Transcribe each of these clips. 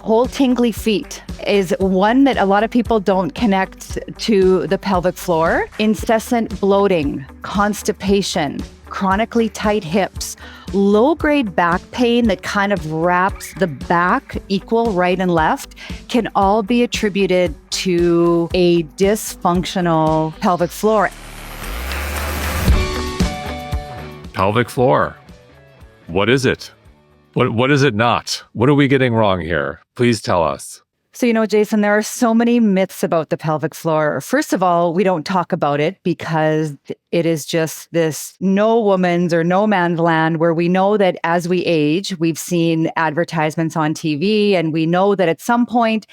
Cold, tingly feet is one that a lot of people don't connect to the pelvic floor. Incessant bloating, constipation, chronically tight hips, low-grade back pain that kind of wraps the back equal right and left can all be attributed to a dysfunctional pelvic floor. Pelvic floor. What is it? What is it not? What are we getting wrong here? Please tell us. So, Jason, there are so many myths about the pelvic floor. First of all, we don't talk about it because it is just this no woman's or no man's land where we know that as we age, we've seen advertisements on TV, and we know that at some point,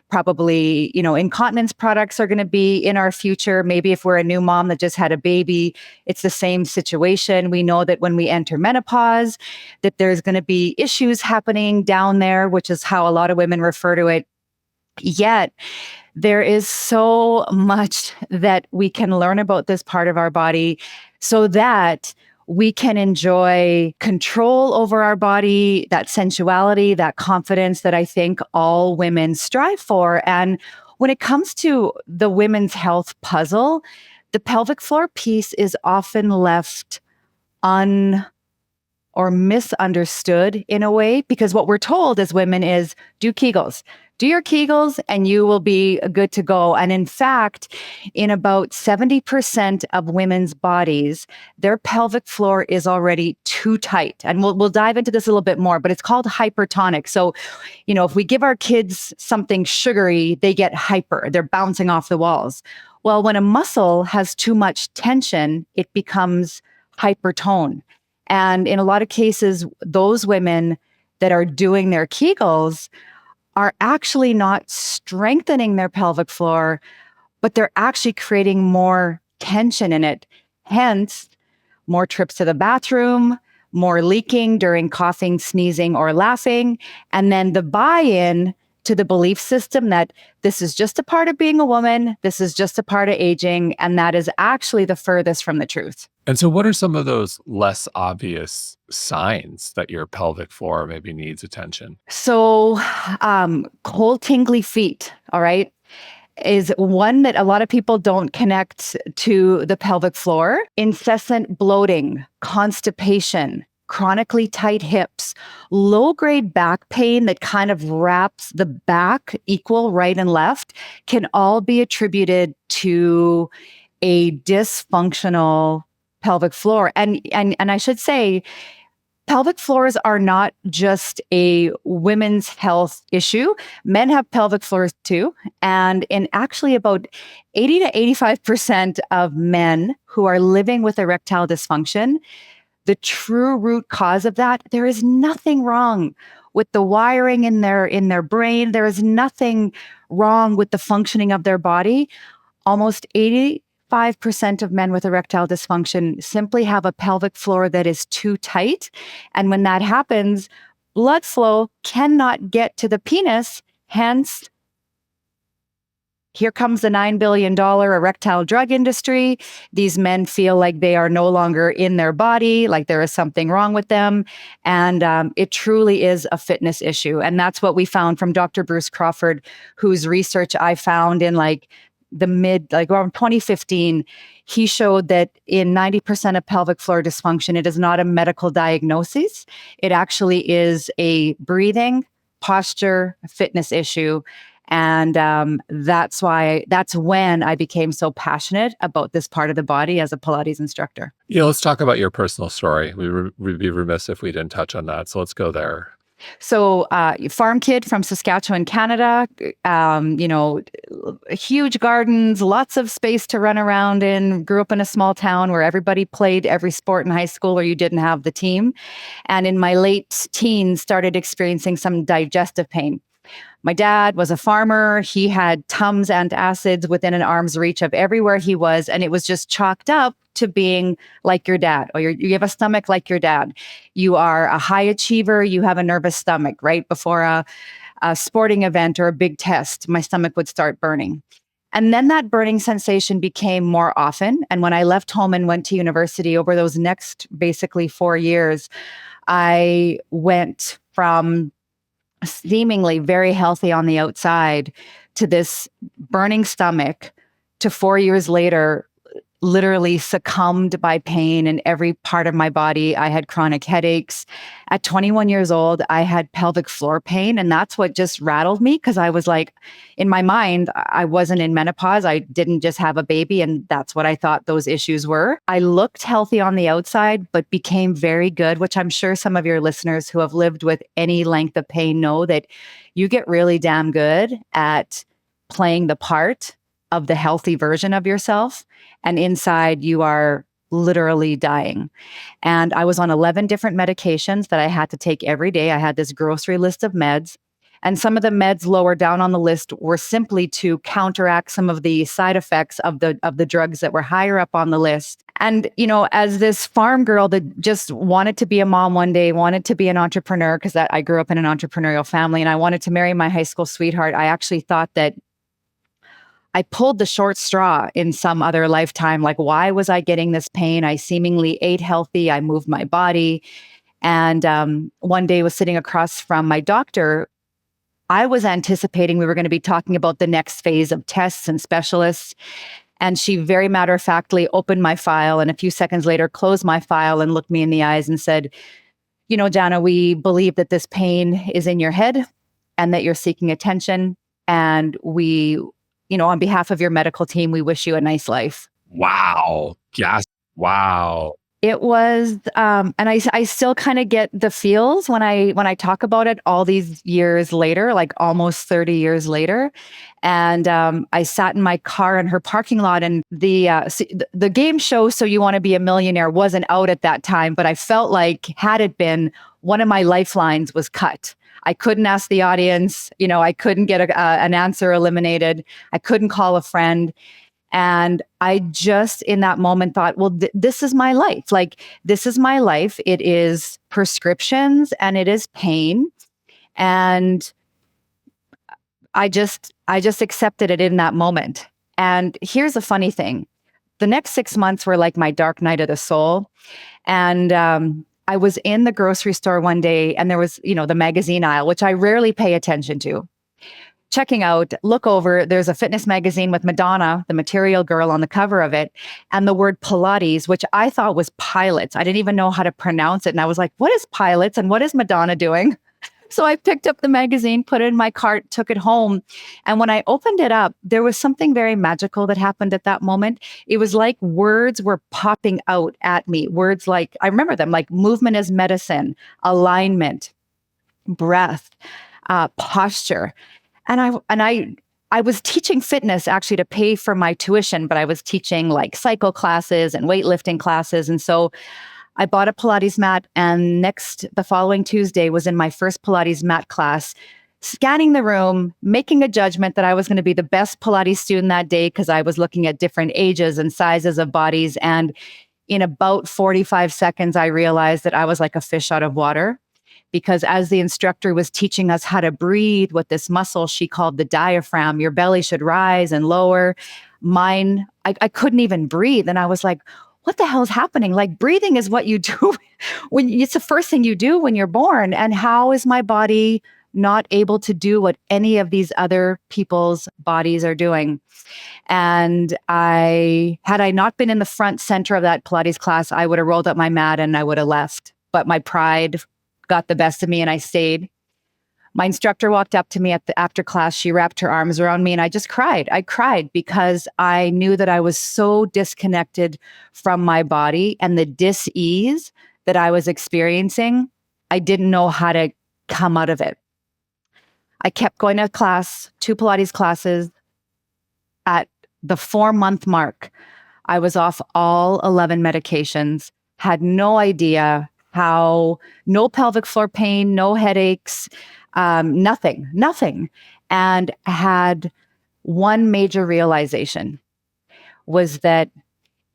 probably, incontinence products are going to be in our future. Maybe if we're a new mom that just had a baby, it's the same situation. We know that when we enter menopause, that there's going to be issues happening down there, which is how a lot of women refer to it. Yet, there is so much that we can learn about this part of our body so that we can enjoy control over our body, that sensuality, that confidence that I think all women strive for. And when it comes to the women's health puzzle, the pelvic floor piece is often left or misunderstood in a way, because what we're told as women is do Kegels. Do your Kegels and you will be good to go. And in fact, in about 70% of women's bodies, their pelvic floor is already too tight. And we'll dive into this a little bit more, but it's called hypertonic. So, if we give our kids something sugary, they get hyper. They're bouncing off the walls. Well, when a muscle has too much tension, it becomes hypertone. And in a lot of cases, those women that are doing their Kegels are actually not strengthening their pelvic floor, but they're actually creating more tension in it. Hence, more trips to the bathroom, more leaking during coughing, sneezing, or laughing, and then the buy-in to the belief system that this is just a part of being a woman, this is just a part of aging, and that is actually the furthest from the truth. And so what are some of those less obvious signs that your pelvic floor maybe needs attention? So cold, tingly feet, all right, is one that a lot of people don't connect to the pelvic floor. Incessant bloating, constipation, chronically tight hips, low-grade back pain that kind of wraps the back equal right and left can all be attributed to a dysfunctional pelvic floor. And I should say, pelvic floors are not just a women's health issue. Men have pelvic floors too. And in actually about 80 to 85% of men who are living with erectile dysfunction, the true root cause of that, there is nothing wrong with the wiring in their brain. There is nothing wrong with the functioning of their body. Almost 85% of men with erectile dysfunction simply have a pelvic floor that is too tight. And when that happens, blood flow cannot get to the penis. Hence, here comes the $9 billion erectile drug industry. These men feel like they are no longer in their body, like there is something wrong with them. And it truly is a fitness issue. And that's what we found from Dr. Bruce Crawford, whose research I found in around 2015. He showed that in 90% of pelvic floor dysfunction, it is not a medical diagnosis. It actually is a breathing, posture, fitness issue. And that's when I became so passionate about this part of the body as a Pilates instructor. Yeah, let's talk about your personal story. We'd be remiss if we didn't touch on that. So let's go there. So farm kid from Saskatchewan, Canada, huge gardens, lots of space to run around in, grew up in a small town where everybody played every sport in high school or you didn't have the team. And in my late teens, started experiencing some digestive pain. My dad was a farmer. He had Tums antacids within an arm's reach of everywhere he was. And it was just chalked up to being like your dad, or you have a stomach like your dad. You are a high achiever. You have a nervous stomach. Right before a sporting event or a big test, my stomach would start burning. And then that burning sensation became more often. And when I left home and went to university over those next basically 4 years, I went from seemingly very healthy on the outside, to this burning stomach, to 4 years later, literally succumbed by pain in every part of my body. I had chronic headaches. At 21 years old, I had pelvic floor pain. And that's what just rattled me, because I was like, in my mind, I wasn't in menopause. I didn't just have a baby. And that's what I thought those issues were. I looked healthy on the outside, but became very good, which I'm sure some of your listeners who have lived with any length of pain know that you get really damn good at playing the part of the healthy version of yourself. And inside you are literally dying. And I was on 11 different medications that I had to take every day. I had this grocery list of meds. And some of the meds lower down on the list were simply to counteract some of the side effects of the drugs that were higher up on the list. And, you know, as this farm girl that just wanted to be a mom one day, wanted to be an entrepreneur, because I grew up in an entrepreneurial family, and I wanted to marry my high school sweetheart, I actually thought that I pulled the short straw in some other lifetime. Like, why was I getting this pain? I seemingly ate healthy. I moved my body. And one day I was sitting across from my doctor. I was anticipating we were going to be talking about the next phase of tests and specialists. And she very matter-of-factly opened my file, and a few seconds later closed my file and looked me in the eyes and said, you know, Jana, we believe that this pain is in your head and that you're seeking attention. And we, you know, on behalf of your medical team, we wish you a nice life. Wow. Yes. Wow. It was, and I still kind of get the feels when I talk about it all these years later, like almost 30 years later. And I sat in my car in her parking lot, and the game show "So You Want to Be a Millionaire" wasn't out at that time, but I felt like, had it been, one of my lifelines was cut. I couldn't ask the audience, you know, I couldn't get an answer eliminated. I couldn't call a friend. And I just, in that moment, thought, well, this is my life. Like, this is my life. It is prescriptions and it is pain. And I just accepted it in that moment. And here's the funny thing. The next 6 months were like my dark night of the soul. And I was in the grocery store one day, and there was, you know, the magazine aisle, which I rarely pay attention to. Checking out, look over, there's a fitness magazine with Madonna, the material girl, on the cover of it, and the word Pilates, which I thought was pilots. I didn't even know how to pronounce it. And I was like, what is pilots and what is Madonna doing? So I picked up the magazine, put it in my cart, took it home. And when I opened it up, there was something very magical that happened at that moment. It was like words were popping out at me. Words like, I remember them, like movement is medicine, alignment, breath, posture. And I was teaching fitness actually to pay for my tuition, but I was teaching like cycle classes and weightlifting classes. And so I bought a Pilates mat, and the following Tuesday was in my first Pilates mat class, scanning the room, making a judgment that I was going to be the best Pilates student that day, because I was looking at different ages and sizes of bodies. And in about 45 seconds, I realized that I was like a fish out of water. Because as the instructor was teaching us how to breathe with this muscle she called the diaphragm, your belly should rise and lower. Mine, I couldn't even breathe. And I was like, what the hell is happening? Like, breathing is what you do when it's the first thing you do when you're born. And how is my body not able to do what any of these other people's bodies are doing? And had I not been in the front center of that Pilates class, I would have rolled up my mat and I would have left. But my pride got the best of me and I stayed. My instructor walked up to me after class. She wrapped her arms around me and I just cried. I cried because I knew that I was so disconnected from my body, and the dis-ease that I was experiencing, I didn't know how to come out of it. I kept going to class, 2 Pilates classes. At the 4-month mark, I was off all 11 medications, had no idea how, no pelvic floor pain, no headaches, nothing. And had one major realization, was that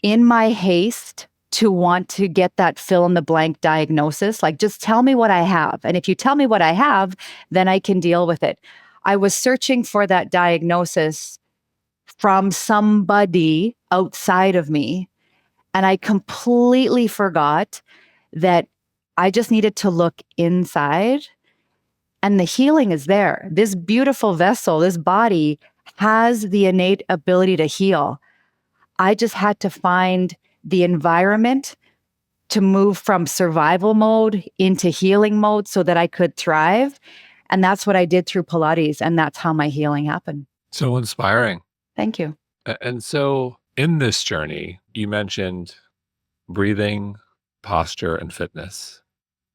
in my haste to want to get that fill in the blank diagnosis, like, just tell me what I have. And if you tell me what I have, then I can deal with it. I was searching for that diagnosis from somebody outside of me. And I completely forgot that I just needed to look inside And the healing is there. This beautiful vessel, this body has the innate ability to heal. I just had to find the environment to move from survival mode into healing mode so that I could thrive. And that's what I did through Pilates. And that's how my healing happened. So inspiring. Thank you. And so in this journey, you mentioned breathing, posture, and fitness,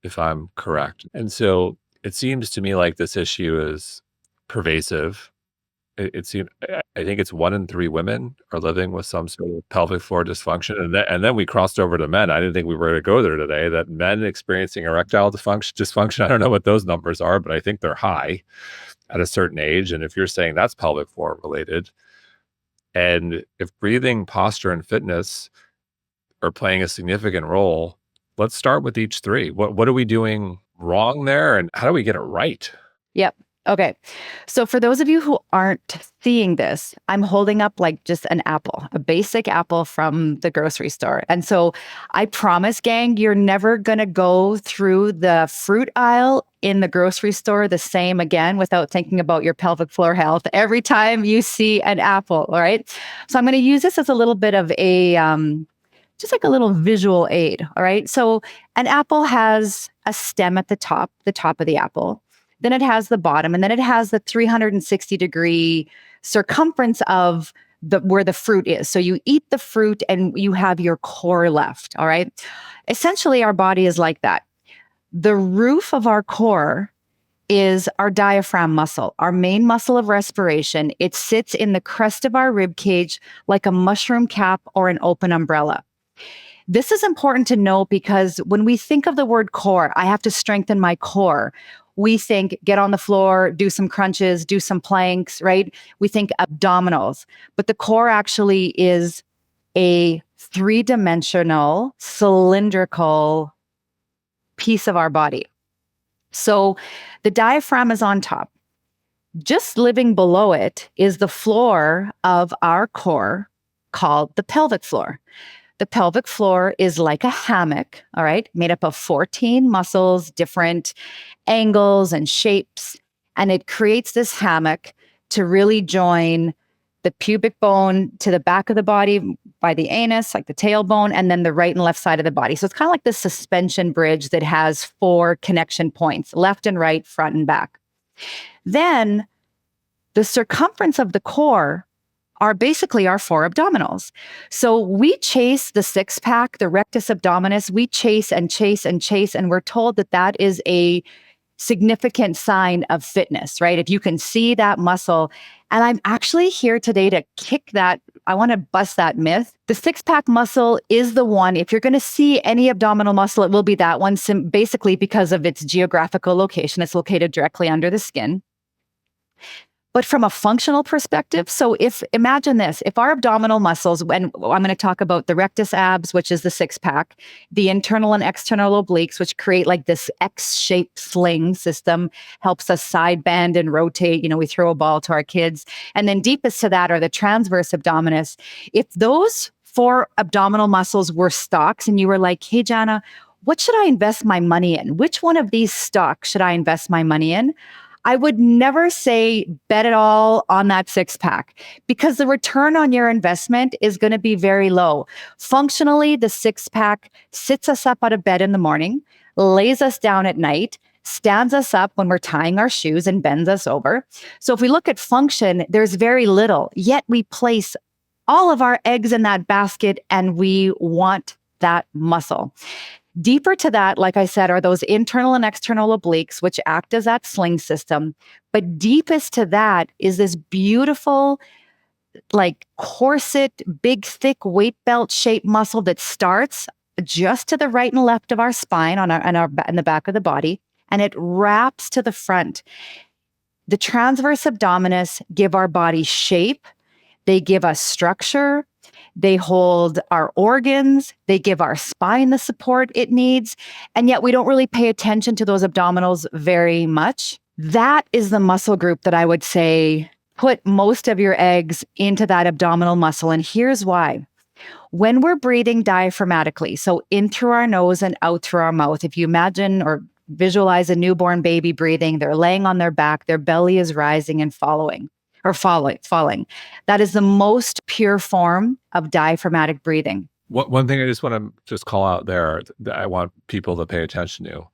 if I'm correct. And so it seems to me like this issue is pervasive. It seems, I think it's 1 in 3 women are living with some sort of pelvic floor dysfunction. And then we crossed over to men. I didn't think we were going to go there today, that men experiencing erectile dysfunction, I don't know what those numbers are, but I think they're high at a certain age. And if you're saying that's pelvic floor related, and if breathing, posture, and fitness are playing a significant role, let's start with each 3. What are we doing wrong there, and how do we get it right? Yep. Okay. So for those of you who aren't seeing this, I'm holding up like just an apple, a basic apple from the grocery store. And so I promise, gang, you're never going to go through the fruit aisle in the grocery store the same again without thinking about your pelvic floor health every time you see an apple. All right. So I'm going to use this as a little bit of a, just like a little visual aid. All right. So an apple has a stem at the top of the apple. Then it has the bottom, and then it has the 360-degree circumference of where the fruit is. So you eat the fruit and you have your core left. All right. Essentially, our body is like that. The roof of our core is our diaphragm muscle, our main muscle of respiration. It sits in the crest of our rib cage like a mushroom cap or an open umbrella. This is important to know because when we think of the word core, I have to strengthen my core. We think get on the floor, do some crunches, do some planks, right? We think abdominals, but the core actually is a 3-dimensional cylindrical piece of our body. So the diaphragm is on top. Just living below it is the floor of our core called the pelvic floor. The pelvic floor is like a hammock, all right, made up of 14 muscles, different angles and shapes. And it creates this hammock to really join the pubic bone to the back of the body by the anus, like the tailbone, and then the right and left side of the body. So it's kind of like this suspension bridge that has 4 connection points, left and right, front and back. Then the circumference of the core are basically our 4 abdominals. So we chase the 6-pack, the rectus abdominis, we chase and chase and chase, and we're told that that is a significant sign of fitness, right? If you can see that muscle, and I'm actually here today to kick that, I want to bust that myth. The 6-pack muscle is the one, if you're going to see any abdominal muscle, it will be that one, basically because of its geographical location. It's located directly under the skin. But from a functional perspective, so imagine this, if our abdominal muscles, when I'm going to talk about the rectus abs, which is the 6-pack, the internal and external obliques, which create like this X-shaped sling system, helps us side bend and rotate. You know, we throw a ball to our kids. And then deepest to that are the transverse abdominis. If those 4 abdominal muscles were stocks and you were like, hey, Jana, what should I invest my money in? Which one of these stocks should I invest my money in? I would never say bet it all on that 6-pack because the return on your investment is going to be very low. Functionally, the 6-pack sits us up out of bed in the morning, lays us down at night, stands us up when we're tying our shoes and bends us over. So if we look at function, there's very little, yet we place all of our eggs in that basket and we want that muscle. Deeper to that, like I said, are those internal and external obliques, which act as that sling system. But deepest to that is this beautiful, like corset, big, thick weight belt shaped muscle that starts just to the right and left of our spine in the back of the body, and it wraps to the front. The transverse abdominis give our body shape. They give us structure. They hold our organs. They give our spine the support it needs. And yet we don't really pay attention to those abdominals very much. That is the muscle group that I would say put most of your eggs into that abdominal muscle. And here's why. When we're breathing diaphragmatically, so in through our nose and out through our mouth, if you imagine or visualize a newborn baby breathing. They're laying on their back. Their belly is rising and falling. That is the most pure form of diaphragmatic breathing. One thing I just want to just call out there that I want people to pay attention to.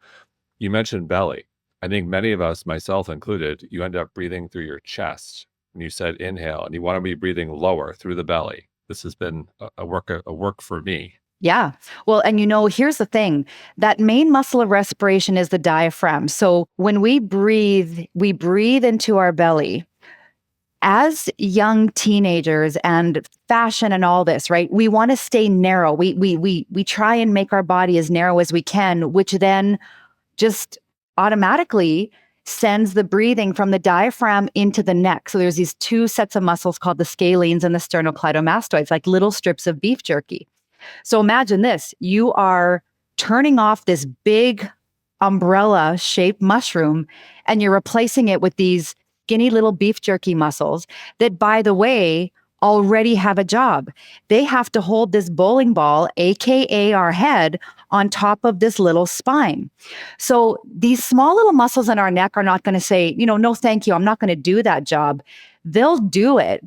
You mentioned belly. I think many of us, myself included, you end up breathing through your chest. And you said inhale, and you want to be breathing lower through the belly. This has been a work for me. Yeah. Well, and here's the thing. That main muscle of respiration is the diaphragm. So when we breathe into our belly. As young teenagers and fashion and all this, right? We want to stay narrow. We try and make our body as narrow as we can, which then just automatically sends the breathing from the diaphragm into the neck. So there's these two sets of muscles called the scalenes and the sternocleidomastoids, like little strips of beef jerky. So imagine this. You are turning off this big umbrella-shaped mushroom, and you're replacing it with these skinny little beef jerky muscles that, by the way, already have a job. They have to hold this bowling ball, AKA our head, on top of this little spine. So these small little muscles in our neck are not going to say, no, thank you. I'm not going to do that job. They'll do it.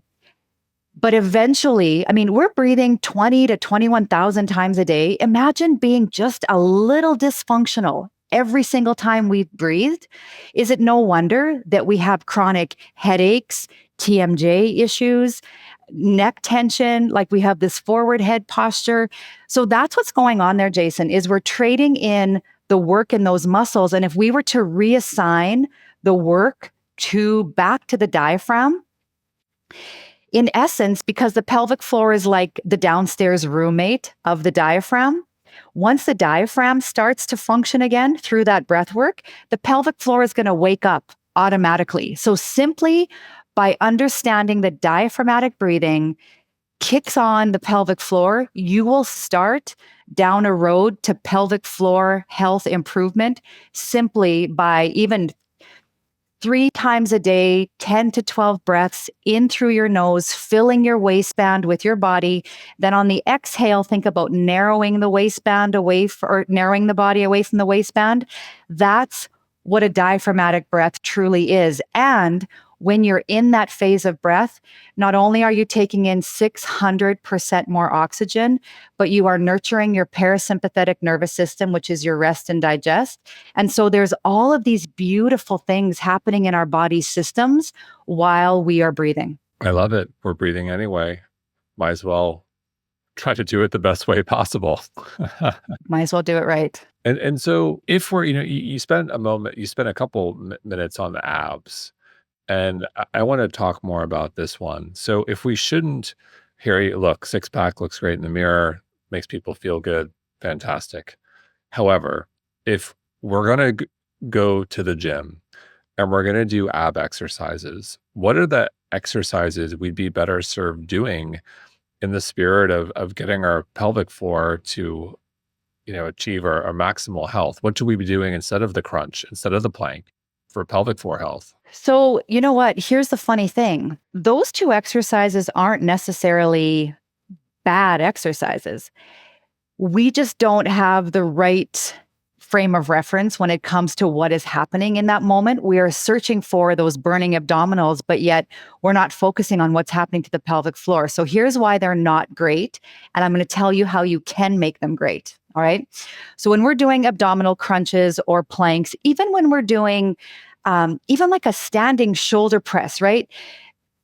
But eventually, we're breathing 20 to 21,000 times a day. Imagine being just a little dysfunctional every single time we've breathed. Is it no wonder that we have chronic headaches, TMJ issues, neck tension, like we have this forward head posture? So that's what's going on there, Jason, is we're trading in the work in those muscles. And if we were to reassign the work back to the diaphragm, in essence, because the pelvic floor is like the downstairs roommate of the diaphragm, once the diaphragm starts to function again through that breath work, the pelvic floor is going to wake up automatically. So simply by understanding that diaphragmatic breathing kicks on the pelvic floor, you will start down a road to pelvic floor health improvement simply by even 3 times a day, 10 to 12 breaths in through your nose, filling your waistband with your body. Then on the exhale, think about narrowing the waistband or narrowing the body away from the waistband. That's what a diaphragmatic breath truly is. And when you're in that phase of breath, not only are you taking in 600% more oxygen, but you are nurturing your parasympathetic nervous system, which is your rest and digest. And so there's all of these beautiful things happening in our body systems while we are breathing. I love it. We're breathing anyway. Might as well try to do it the best way possible. Might as well do it right. And so if we're, you spent a couple minutes on the abs. And I want to talk more about this one. So if we shouldn't look, six pack looks great in the mirror, makes people feel good, fantastic. However, if we're going to go to the gym and we're going to do ab exercises, what are the exercises we'd be better served doing in the spirit of getting our pelvic floor to, achieve our maximal health? What should we be doing instead of the crunch, instead of the plank for pelvic floor health? So, you know what? Here's the funny thing. Those 2 exercises aren't necessarily bad exercises. We just don't have the right frame of reference when it comes to what is happening in that moment. We are searching for those burning abdominals, but yet we're not focusing on what's happening to the pelvic floor. So here's why they're not great. And I'm going to tell you how you can make them great. All right. So when we're doing abdominal crunches or planks, even when we're doing even like a standing shoulder press, right?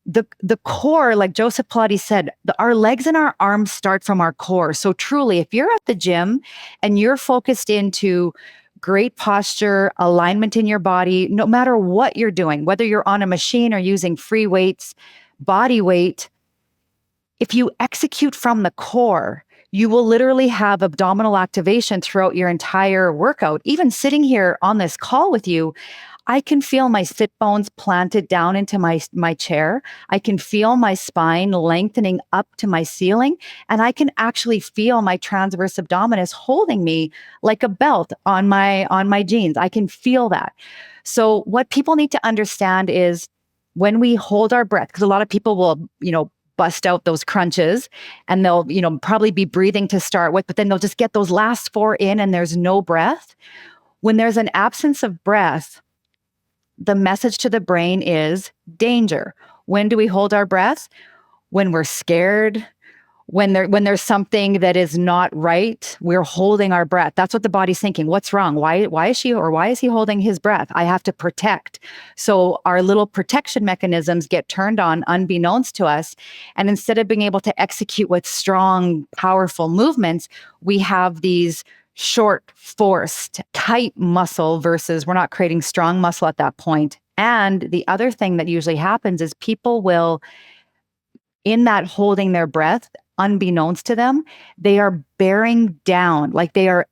The core, like Joseph Pilates said, our legs and our arms start from our core. So truly, if you're at the gym and you're focused into great posture, alignment in your body, no matter what you're doing, whether you're on a machine or using free weights, body weight, if you execute from the core, you will literally have abdominal activation throughout your entire workout. Even sitting here on this call with you, I can feel my sit bones planted down into my chair. I can feel my spine lengthening up to my ceiling, and I can actually feel my transverse abdominis holding me like a belt on my jeans. I can feel that. So what people need to understand is when we hold our breath, because a lot of people will, bust out those crunches and they'll, probably be breathing to start with, but then they'll just get those last 4 in and there's no breath. When there's an absence of breath, the message to the brain is danger. When do we hold our breath? When we're scared, when there's something that is not right, we're holding our breath. That's what the body's thinking. What's wrong? Why is she or why is he holding his breath? I have to protect. So our little protection mechanisms get turned on unbeknownst to us. And instead of being able to execute with strong, powerful movements, we have these short, forced, tight muscle versus we're not creating strong muscle at that point. And the other thing that usually happens is people will, in that holding their breath, unbeknownst to them, they are bearing down, like their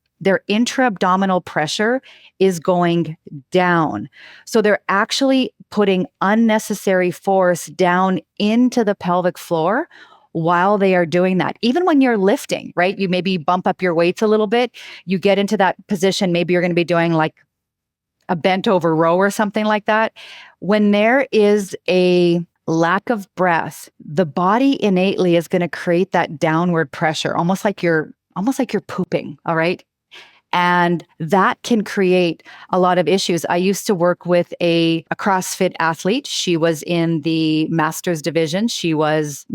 intra-abdominal pressure is going down. So they're actually putting unnecessary force down into the pelvic floor while they are doing that. Even when you're lifting, right? You maybe bump up your weights a little bit, you get into that position, maybe you're going to be doing like a bent over row or something like that. When there is a lack of breath, the body innately is going to create that downward pressure, almost like you're pooping, all right? And that can create a lot of issues. I used to work with a CrossFit athlete. She was in the masters division. She was,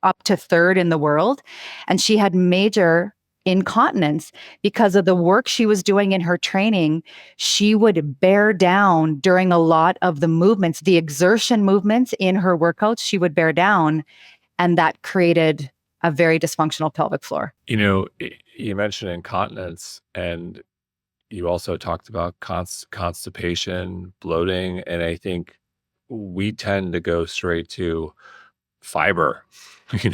up to third in the world, and she had major incontinence because of the work she was doing in her training. She would bear down during a lot of the movements, the exertion movements in her workouts, she would bear down, and that created a very dysfunctional pelvic floor. You mentioned incontinence, and you also talked about constipation, bloating, and I think we tend to go straight to fiber,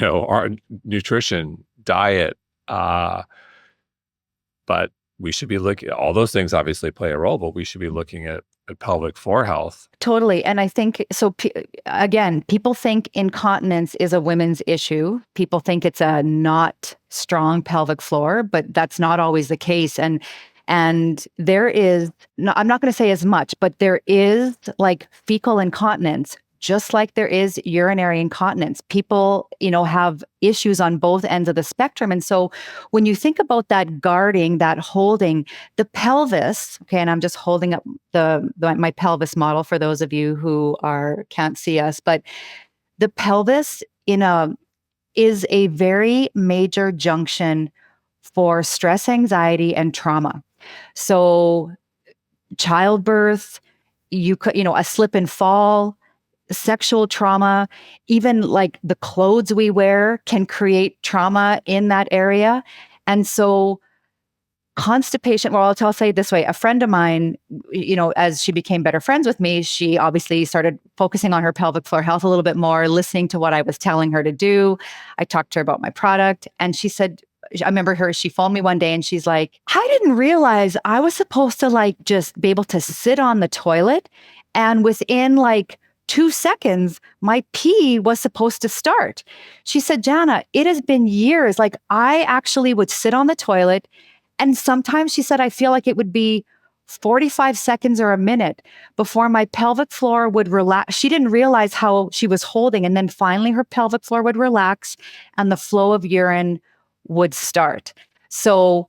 our nutrition, diet, but we should be looking, all those things obviously play a role, but we should be looking at pelvic floor health. Totally. And I think, so again, people think incontinence is a women's issue. People think it's a not strong pelvic floor, but that's not always the case. And there is, I'm not going to say as much, but there is like fecal incontinence, just like there is urinary incontinence. People, have issues on both ends of the spectrum. And so when you think about that guarding, that holding, the pelvis, okay, and I'm just holding up my pelvis model for those of you who can't see us, but the pelvis is a very major junction for stress, anxiety, and trauma. So childbirth, a slip and fall, sexual trauma, even like the clothes we wear can create trauma in that area. And so constipation, well, I'll say it this way. A friend of mine, as she became better friends with me, she obviously started focusing on her pelvic floor health a little bit more, listening to what I was telling her to do. I talked to her about my product, and she said, I remember she phoned me one day and she's like, I didn't realize I was supposed to just be able to sit on the toilet, and within 2 seconds, my pee was supposed to start. She said, Jana, it has been years. I actually would sit on the toilet, and sometimes she said, I feel like it would be 45 seconds or a minute before my pelvic floor would relax. She didn't realize how she was holding. And then finally her pelvic floor would relax and the flow of urine would start. So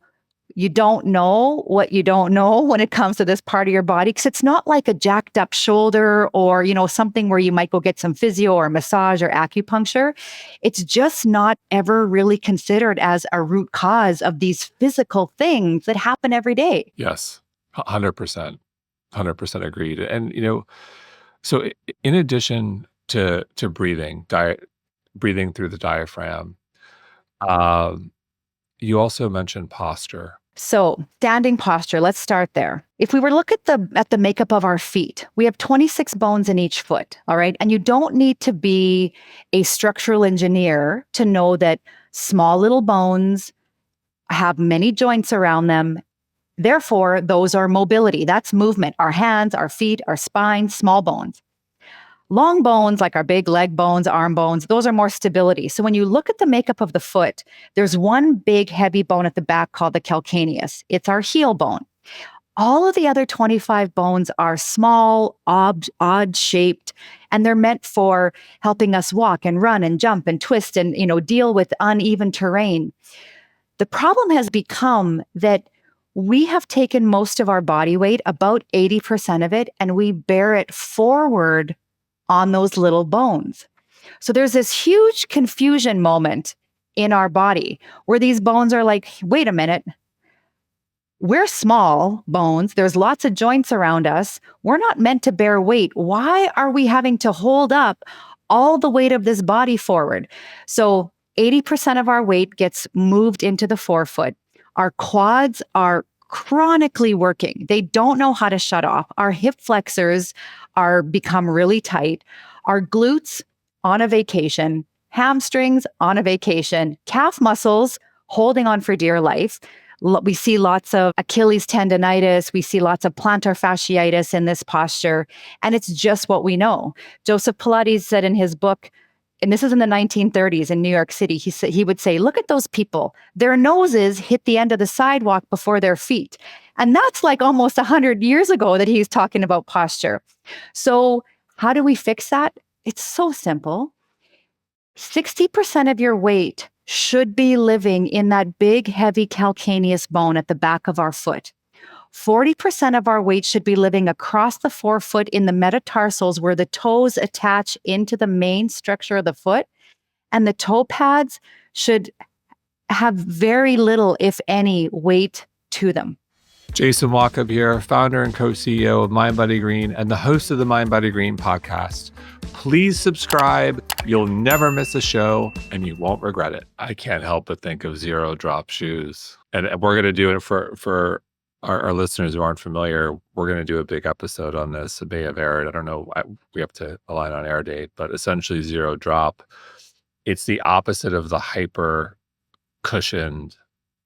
you don't know what you don't know when it comes to this part of your body, because it's not like a jacked up shoulder or, something where you might go get some physio or massage or acupuncture. It's just not ever really considered as a root cause of these physical things that happen every day. Yes, 100%. 100% agreed. And, so in addition to breathing through the diaphragm, you also mentioned posture. So standing posture, let's start there. If we were to look at the makeup of our feet, we have 26 bones in each foot, all right? And you don't need to be a structural engineer to know that small little bones have many joints around them. Therefore, those are mobility. That's movement. Our hands, our feet, our spine, small bones. Long bones, like our big leg bones, arm bones, those are more stability. So when you look at the makeup of the foot, there's one big heavy bone at the back called the calcaneus. It's our heel bone. All of the other 25 bones are small, odd shaped, and they're meant for helping us walk and run and jump and twist and, deal with uneven terrain. The problem has become that we have taken most of our body weight, about 80% of it, and we bear it forward on those little bones. So there's this huge confusion moment in our body where these bones are like, wait a minute, we're small bones. There's lots of joints around us. We're not meant to bear weight. Why are we having to hold up all the weight of this body forward? So 80% of our weight gets moved into the forefoot. Our quads are chronically working. They don't know how to shut off. Our hip flexors are become really tight. Our glutes on a vacation, hamstrings on a vacation, calf muscles holding on for dear life. We see lots of Achilles tendonitis. We see lots of plantar fasciitis in this posture. And it's just what we know. Joseph Pilates said in his book, and this is in the 1930s in New York City, he would say, look at those people. Their noses hit the end of the sidewalk before their feet. And that's like almost 100 years ago that he's talking about posture. So how do we fix that? It's so simple. 60% of your weight should be living in that big, heavy calcaneus bone at the back of our foot. 40% of our weight should be living across the forefoot in the metatarsals where the toes attach into the main structure of the foot. And the toe pads should have very little, if any, weight to them. Jason Walkup here, founder and co-CEO of mindbodygreen and the host of the mindbodygreen podcast. Please subscribe. You'll never miss a show and you won't regret it. I can't help but think of zero drop shoes. And we're going to do it for our listeners who aren't familiar. We're going to do a big episode on this. It may have aired. I don't know. We have to align on air date, but essentially zero drop. It's the opposite of the hyper cushioned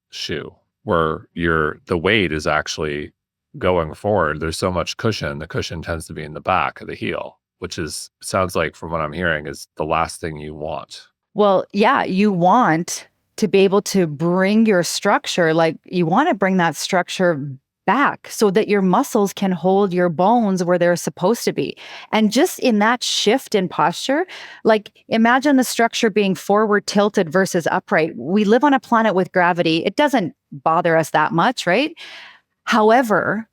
shoe, where the weight is actually going forward. There's so much cushion. The cushion tends to be in the back of the heel, which sounds like, from what I'm hearing, is the last thing you want. Well, yeah, you want to be able to bring your structure, like you want to bring that structure back so that your muscles can hold your bones where they're supposed to be. And just in that shift in posture, like imagine the structure being forward tilted versus upright. We live on a planet with gravity. It doesn't bother us that much, right? However,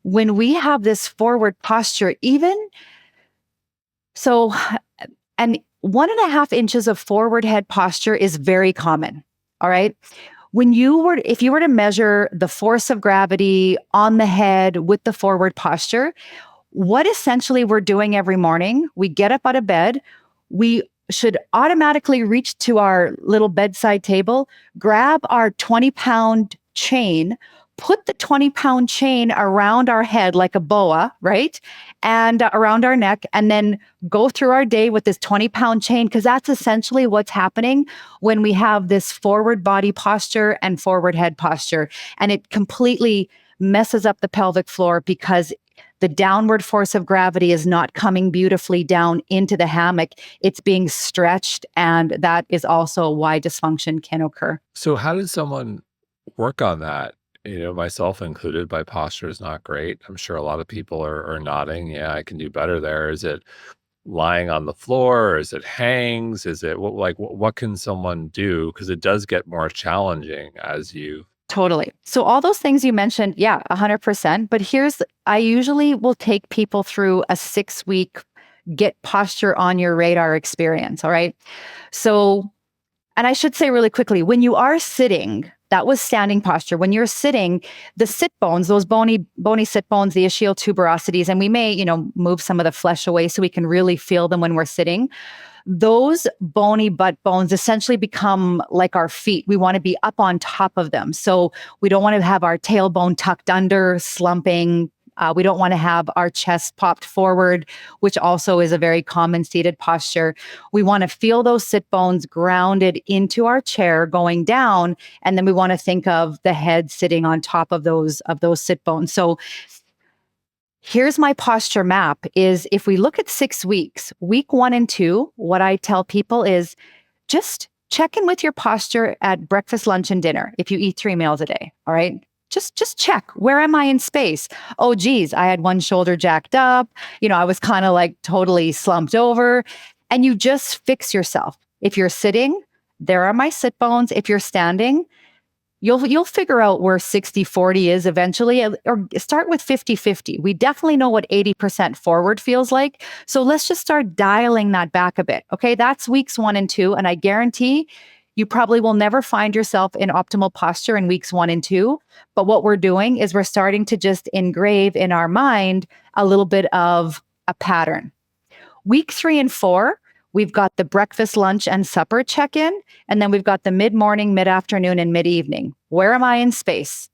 when we have this forward posture, and 1.5 inches of forward head posture is very common. All right. If you were to measure the force of gravity on the head with the forward posture, what essentially we're doing every morning, we get up out of bed, we should automatically reach to our little bedside table, grab our 20-pound chain, put the 20-pound chain around our head like a boa, right? And around our neck, and then go through our day with this 20-pound chain, because that's essentially what's happening when we have this forward body posture and forward head posture. And it completely messes up the pelvic floor because the downward force of gravity is not coming beautifully down into the hammock. It's being stretched. And that is also why dysfunction can occur. So how does someone work on that? Myself included, my posture is not great. I'm sure a lot of people are nodding. Yeah, I can do better there. Is it lying on the floor? Or is it hangs? Is it what can someone do? Because it does get more challenging as you. Totally. So all those things you mentioned, yeah, 100%. But I usually will take people through a 6-week get posture on your radar experience. All right. So, and I should say really quickly, when you are sitting, that was standing posture. When you're sitting, the sit bones, those bony sit bones, the ischial tuberosities, and we may, move some of the flesh away so we can really feel them when we're sitting. Those bony butt bones essentially become like our feet. We want to be up on top of them. So we don't want to have our tailbone tucked under, slumping. We don't want to have our chest popped forward, which also is a very common seated posture. We want to feel those sit bones grounded into our chair going down. And then we want to think of the head sitting on top of those sit bones. So here's my posture map is if we look at 6 weeks, week 1 and 2, what I tell people is just check in with your posture at breakfast, lunch, and dinner if you eat 3 meals a day. All right. Just check, where am I in space? Oh, geez, I had one shoulder jacked up. I was kind of like totally slumped over. And you just fix yourself. If you're sitting, there are my sit bones. If you're standing, You'll figure out where 60-40 is eventually, or start with 50-50. We definitely know what 80% forward feels like. So let's just start dialing that back a bit. Okay. That's weeks 1 and 2. And I guarantee you probably will never find yourself in optimal posture in weeks 1 and 2. But what we're doing is we're starting to just engrave in our mind a little bit of a pattern. Week 3 and 4, we've got the breakfast, lunch, and supper check-in. And then we've got the mid-morning, mid-afternoon, and mid-evening. Where am I in space?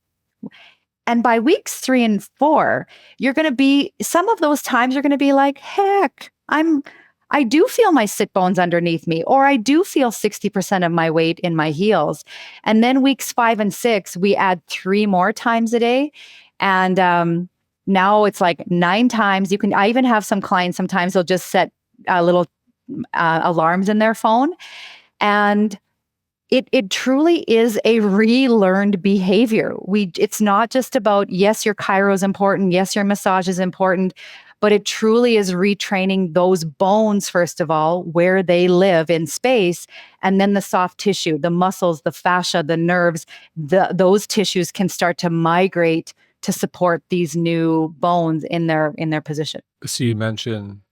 And by weeks 3 and 4, you're going to be, some of those times you're going to be like, heck, I do feel my sit bones underneath me, or I do feel 60% of my weight in my heels. And then weeks 5 and 6, we add 3 more times a day. And now it's like 9 times. I even have some clients, sometimes they'll just set little alarms in their phone. And it truly is a relearned behavior. It's not just about, yes, your chiro is important. Yes, your massage is important, but it truly is retraining those bones, first of all, where they live in space. And then the soft tissue, the muscles, the fascia, the nerves, those tissues can start to migrate to support these new bones in their position. So you mentioned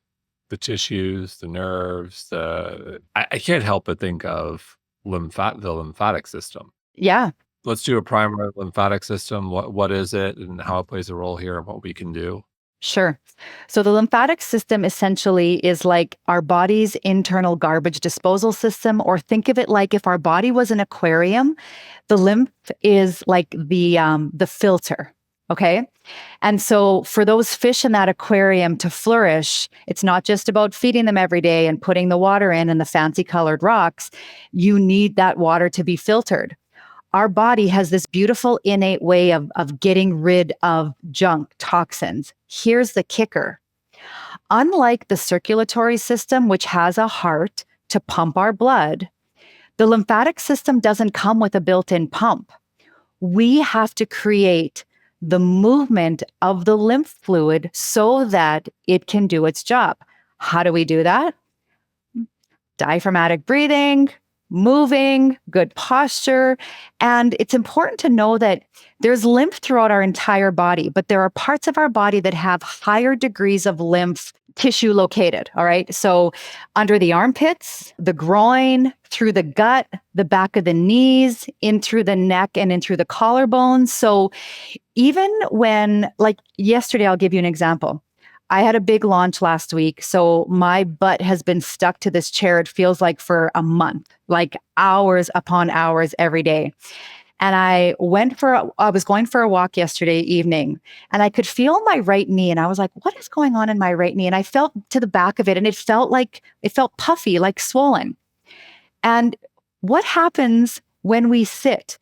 the tissues, the nerves, I can't help but think of the lymphatic system. Yeah. Let's do a primer lymphatic system. What is it and how it plays a role here and what we can do? Sure. So the lymphatic system essentially is like our body's internal garbage disposal system, or think of it like if our body was an aquarium, the lymph is like the filter. Okay. And so for those fish in that aquarium to flourish, it's not just about feeding them every day and putting the water in and the fancy colored rocks. You need that water to be filtered. Our body has this beautiful innate way of getting rid of junk, toxins. Here's the kicker. Unlike the circulatory system, which has a heart to pump our blood, the lymphatic system doesn't come with a built-in pump. We have to create the movement of the lymph fluid so that it can do its job. How do we do that? Diaphragmatic breathing, moving, good posture. And it's important to know that there's lymph throughout our entire body, but there are parts of our body that have higher degrees of lymph tissue located. All right. So under the armpits, the groin, through the gut, the back of the knees, in through the neck, and in through the collarbones. So even when, like yesterday, I'll give you an example. I had a big launch last week. So my butt has been stuck to this chair. It feels like for a month, like hours upon hours every day. And I was going for a walk yesterday evening, and I could feel my right knee. And I was like, what is going on in my right knee? And I felt to the back of it, and it felt puffy, like swollen. And what happens when we sit?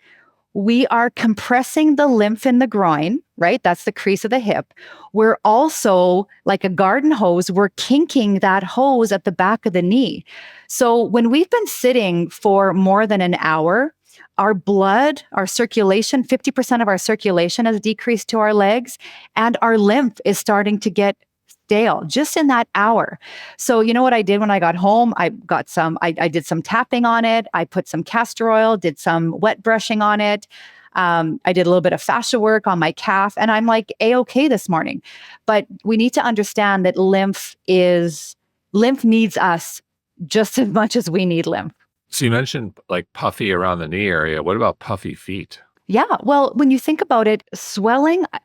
We are compressing the lymph in the groin, right? That's the crease of the hip. We're also, like a garden hose, we're kinking that hose at the back of the knee. So when we've been sitting for more than an hour, our blood, our circulation, 50% of our circulation has decreased to our legs, and our lymph is starting to get stale just in that hour. So you know what I did when I got home? I did some tapping on it. I put some castor oil, did some wet brushing on it. I did a little bit of fascia work on my calf, and I'm like A-okay this morning. But we need to understand that lymph needs us just as much as we need lymph. So you mentioned like puffy around the knee area. What about puffy feet? Yeah. Well, when you think about it,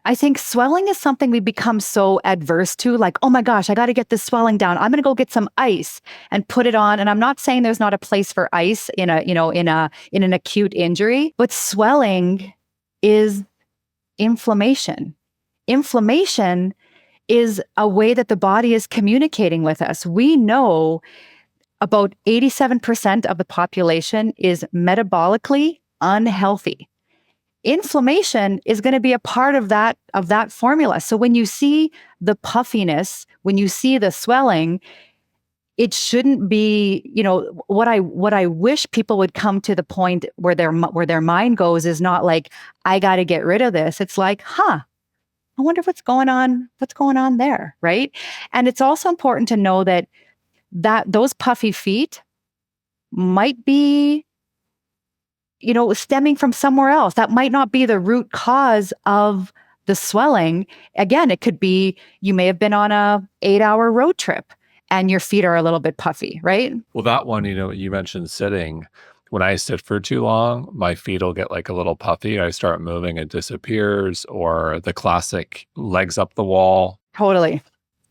I think swelling is something we become so adverse to, like, oh my gosh, I got to get this swelling down. I'm going to go get some ice and put it on. And I'm not saying there's not a place for ice in an acute injury, but swelling is inflammation. Inflammation is a way that the body is communicating with us. We know about 87% of the population is metabolically unhealthy. Inflammation is going to be a part of that formula. So when you see the puffiness, when you see the swelling, it shouldn't be, what I wish people would come to the point where their mind goes is not like, I got to get rid of this. It's like, I wonder what's going on there, right? And it's also important to know that those puffy feet might be stemming from somewhere else. That might not be the root cause of the swelling. Again, it could be you may have been on a 8-hour road trip and your feet are a little bit puffy, right? Well, that one, you mentioned sitting. When I sit for too long, my feet will get like a little puffy. I start moving, it disappears, or the classic legs up the wall, Totally.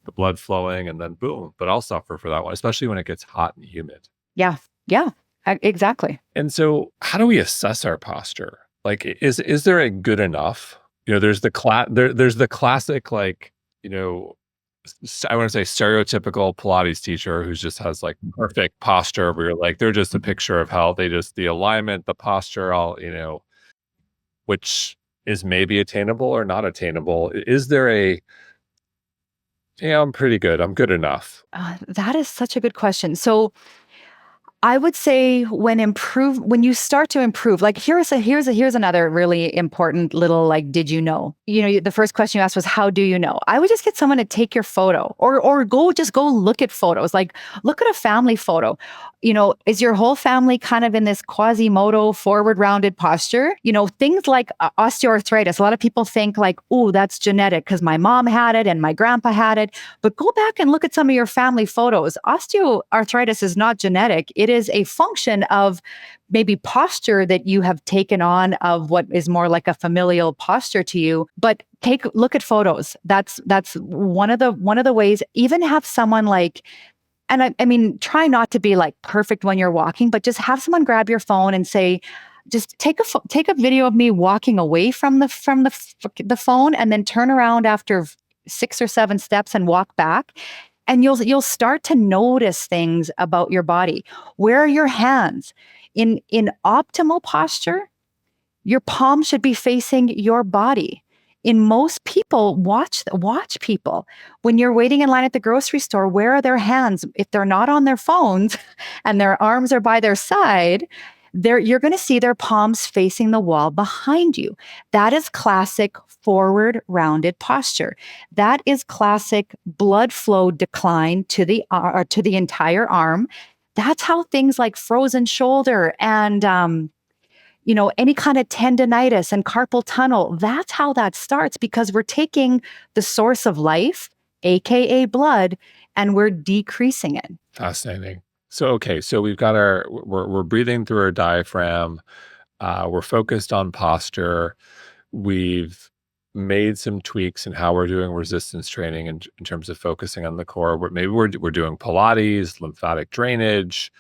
the blood flowing, and then boom. But I'll suffer for that one, especially when it gets hot and humid. Yeah. Yeah. Exactly. And so, how do we assess our posture? Like, is there a good enough? There's there's the classic, like, I want to say stereotypical Pilates teacher who just has like perfect posture where you're like, they're just a picture of how the alignment, the posture, which is maybe attainable or not attainable. Is there I'm pretty good, I'm good enough? That is such a good question. So I would say when you start to improve, like here's another really important little, like, did you know? The first question you asked was, how do you know? I would just get someone to take your photo or go look at photos, like look at a family photo. Is your whole family kind of in this Quasimodo forward rounded posture? Things like osteoarthritis. A lot of people think like, oh, that's genetic because my mom had it and my grandpa had it. But go back and look at some of your family photos. Osteoarthritis is not genetic. It is a function of maybe posture that you have taken on of what is more like a familial posture to you. But look at photos. That's one of the ways. Even have someone like, and I mean, try not to be like perfect when you're walking, but just have someone grab your phone and say, just take a video of me walking away from the phone, and then turn around after 6 or 7 steps and walk back. And you'll start to notice things about your body. Where are your hands? In optimal posture, your palms should be facing your body. In most people, watch people. When you're waiting in line at the grocery store, where are their hands? If they're not on their phones and their arms are by their side, you're going to see their palms facing the wall behind you. That is classic forward rounded posture. That is classic blood flow decline to the entire arm. That's how things like frozen shoulder and any kind of tendonitis and carpal tunnel, that's how that starts, because we're taking the source of life, AKA blood, and we're decreasing it. Fascinating. So, okay. So we've got we're breathing through our diaphragm. We're focused on posture. We've made some tweaks in how we're doing resistance training in terms of focusing on the core. Maybe we're doing Pilates, lymphatic drainage.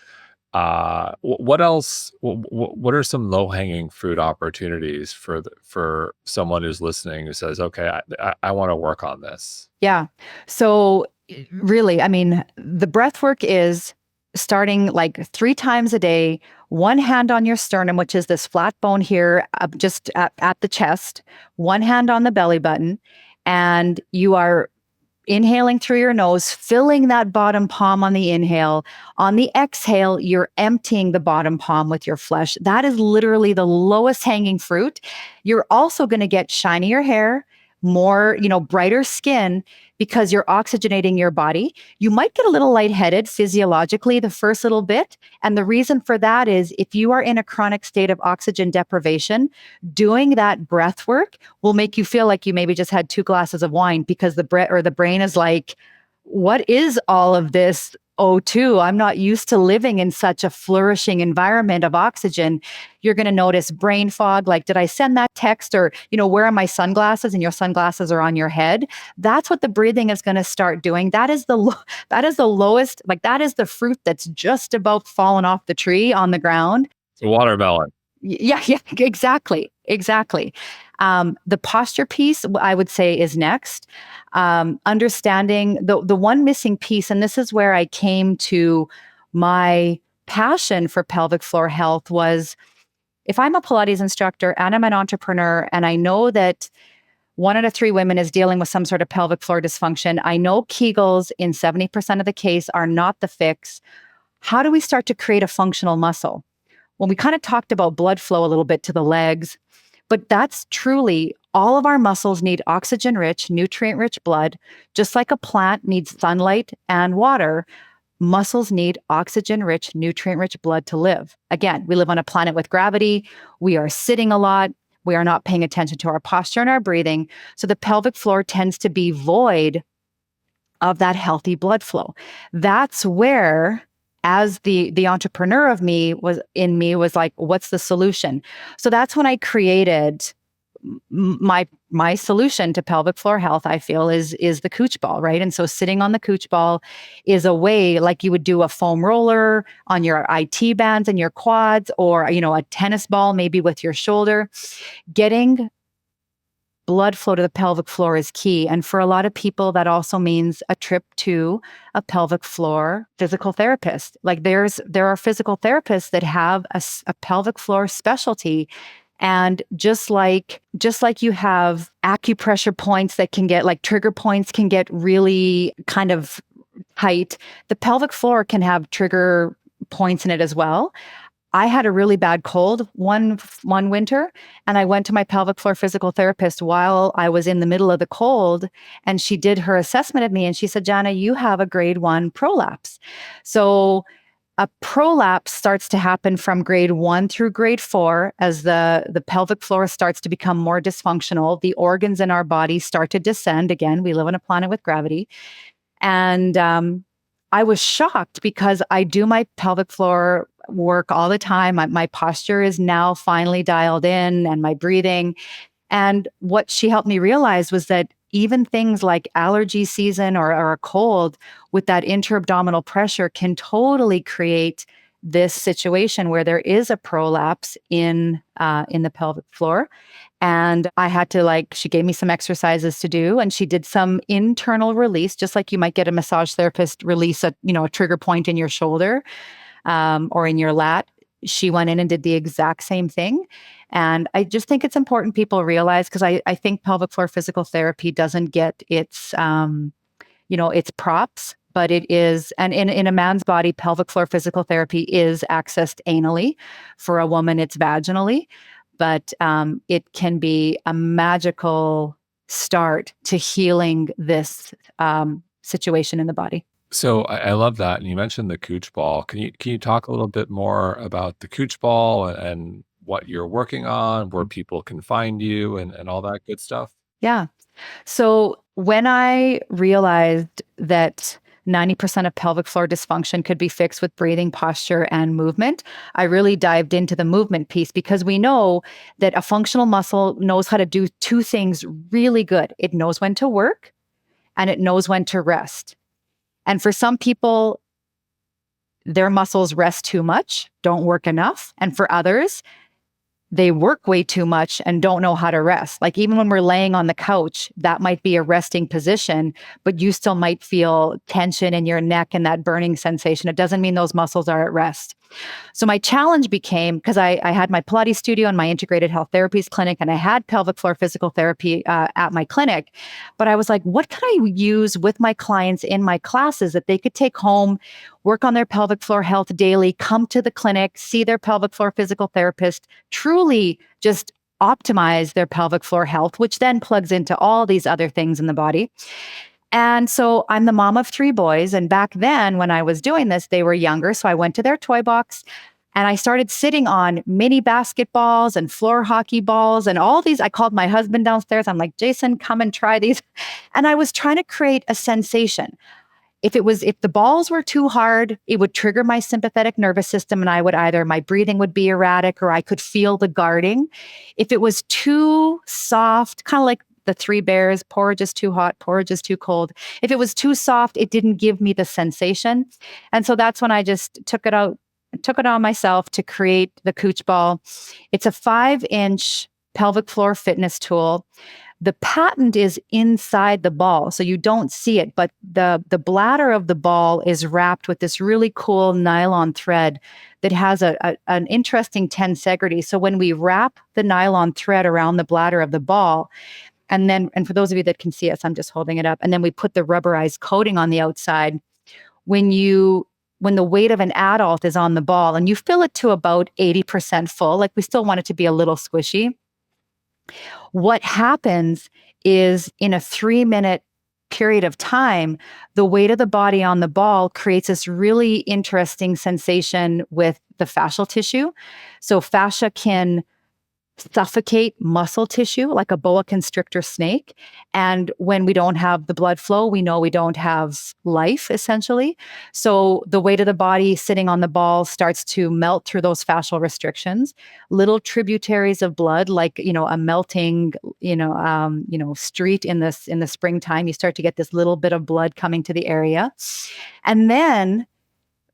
What else? What are some low-hanging fruit opportunities for someone who's listening who says, "Okay, I want to work on this"? Yeah. So really, I mean, the breath work is starting like 3 times a day. One hand on your sternum, which is this flat bone here, just at the chest. One hand on the belly button, and you are inhaling through your nose, filling that bottom palm on the inhale. On the exhale, you're emptying the bottom palm with your flesh. That is literally the lowest hanging fruit. You're also going to get shinier hair, more, brighter skin, because you're oxygenating your body. You might get a little lightheaded physiologically the first little bit. And the reason for that is if you are in a chronic state of oxygen deprivation, doing that breath work will make you feel like you maybe just had 2 glasses of wine, because the brain is like, what is all of this O2? I'm not used to living in such a flourishing environment of oxygen. You're going to notice brain fog. Like, did I send that text? Or, where are my sunglasses? And your sunglasses are on your head. That's what the breathing is going to start doing. That is the lowest, like that is the fruit that's just about fallen off the tree on the ground. It's a watermelon. Yeah, exactly. The posture piece, I would say, is next. Understanding the one missing piece, and this is where I came to my passion for pelvic floor health, was if I'm a Pilates instructor and I'm an entrepreneur, and I know that 1 out of 3 women is dealing with some sort of pelvic floor dysfunction. I know Kegels in 70% of the case are not the fix. How do we start to create a functional muscle? Well, we kind of talked about blood flow a little bit to the legs, but that's truly all of our muscles need oxygen-rich, nutrient-rich blood. Just like a plant needs sunlight and water, muscles need oxygen-rich, nutrient-rich blood to live. Again, we live on a planet with gravity. We are sitting a lot. We are not paying attention to our posture and our breathing. So the pelvic floor tends to be void of that healthy blood flow. That's where, as the entrepreneur of me was like, what's the solution? So that's when I created my solution to pelvic floor health. I feel is the cooch ball, right? And so sitting on the cooch ball is a way, like you would do a foam roller on your IT bands and your quads, or a tennis ball maybe with your shoulder. Getting blood flow to the pelvic floor is key. And for a lot of people, that also means a trip to a pelvic floor physical therapist. Like there are physical therapists that have a pelvic floor specialty. And just like you have acupressure points that can get, like trigger points can get really kind of tight, the pelvic floor can have trigger points in it as well. I had a really bad cold one winter, and I went to my pelvic floor physical therapist while I was in the middle of the cold, and she did her assessment of me, and she said, Jana, you have a grade 1 prolapse. So a prolapse starts to happen from grade 1 through grade 4 as the pelvic floor starts to become more dysfunctional. The organs in our body start to descend. Again, we live on a planet with gravity. And I was shocked because I do my pelvic floor work all the time. My posture is now finally dialed in, and my breathing. And what she helped me realize was that even things like allergy season or a cold with that intra-abdominal pressure can totally create this situation where there is a prolapse in the pelvic floor. And I had to, she gave me some exercises to do, and she did some internal release, just like you might get a massage therapist release a trigger point in your shoulder or in your lat. She went in and did the exact same thing. And I just think it's important people realize, because I think pelvic floor physical therapy doesn't get its props, but it is, and in a man's body, pelvic floor physical therapy is accessed anally. For a woman, it's vaginally, but it can be a magical start to healing this situation in the body. So I love that. And you mentioned the cooch ball. Can you talk a little bit more about the cooch ball and what you're working on, where people can find you and all that good stuff? Yeah. So when I realized that 90% of pelvic floor dysfunction could be fixed with breathing, posture, and movement, I really dived into the movement piece, because we know that a functional muscle knows how to do two things really good. It knows when to work, and it knows when to rest. And for some people, their muscles rest too much, don't work enough. And for others, they work way too much and don't know how to rest. Like even when we're laying on the couch, that might be a resting position, but you still might feel tension in your neck and that burning sensation. It doesn't mean those muscles are at rest. So my challenge became, because I had my Pilates studio and my integrated health therapies clinic, and I had pelvic floor physical therapy at my clinic, but I was like, what can I use with my clients in my classes that they could take home, work on their pelvic floor health daily, come to the clinic, see their pelvic floor physical therapist, truly just optimize their pelvic floor health, which then plugs into all these other things in the body. And so I'm the mom of 3 boys. And back then when I was doing this, they were younger. So I went to their toy box and I started sitting on mini basketballs and floor hockey balls and all these. I called my husband downstairs. I'm like, Jason, come and try these. And I was trying to create a sensation. If the balls were too hard, it would trigger my sympathetic nervous system, and I would my breathing would be erratic, or I could feel the guarding. If it was too soft, kind of like the 3 bears, porridge is too hot, porridge is too cold. If it was too soft, it didn't give me the sensation. And so that's when I just took it on myself to create the cooch ball. It's a 5-inch pelvic floor fitness tool. The patent is inside the ball, so you don't see it, but the bladder of the ball is wrapped with this really cool nylon thread that has an interesting tensegrity. So when we wrap the nylon thread around the bladder of the ball, and for those of you that can see us, I'm just holding it up, and then we put the rubberized coating on the outside, when the weight of an adult is on the ball and you fill it to about 80% full, like we still want it to be a little squishy, what happens is in a 3-minute period of time, the weight of the body on the ball creates this really interesting sensation with the fascial tissue. So fascia can suffocate muscle tissue like a boa constrictor snake. And when we don't have the blood flow, we know we don't have life, essentially. So the weight of the body sitting on the ball starts to melt through those fascial restrictions. Little tributaries of blood, like a melting, street in the springtime. You start to get this little bit of blood coming to the area, and then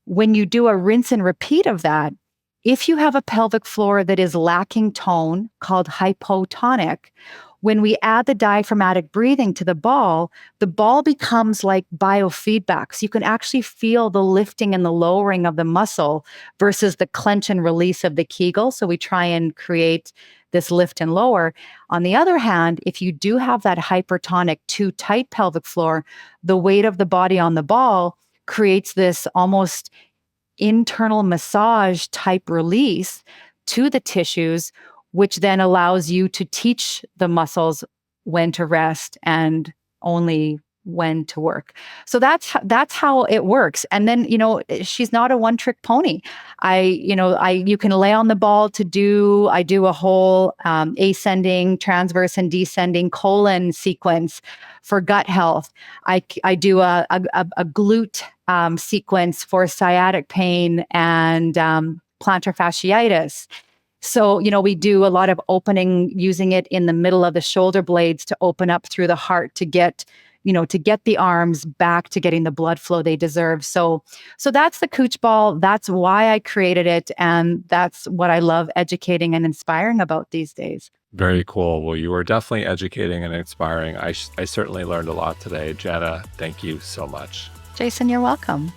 when you do a rinse and repeat of that, if you have a pelvic floor that is lacking tone, called hypotonic, when we add the diaphragmatic breathing to the ball becomes like biofeedback. So you can actually feel the lifting and the lowering of the muscle versus the clench and release of the Kegel. So we try and create this lift and lower. On the other hand, if you do have that hypertonic, too tight pelvic floor, the weight of the body on the ball creates this almost internal massage type release to the tissues, which then allows you to teach the muscles when to rest and only when to work. So that's how it works. And then, she's not a one-trick pony. You can lay on the ball I do a whole ascending, transverse, and descending colon sequence for gut health. I do a glute sequence for sciatic pain and plantar fasciitis. So, we do a lot of opening, using it in the middle of the shoulder blades to open up through the heart to get the arms back to getting the blood flow they deserve. So that's the cooch ball. That's why I created it. And that's what I love educating and inspiring about these days. Very cool. Well, you were definitely educating and inspiring. I certainly learned a lot today. Jana, thank you so much. Jason, you're welcome.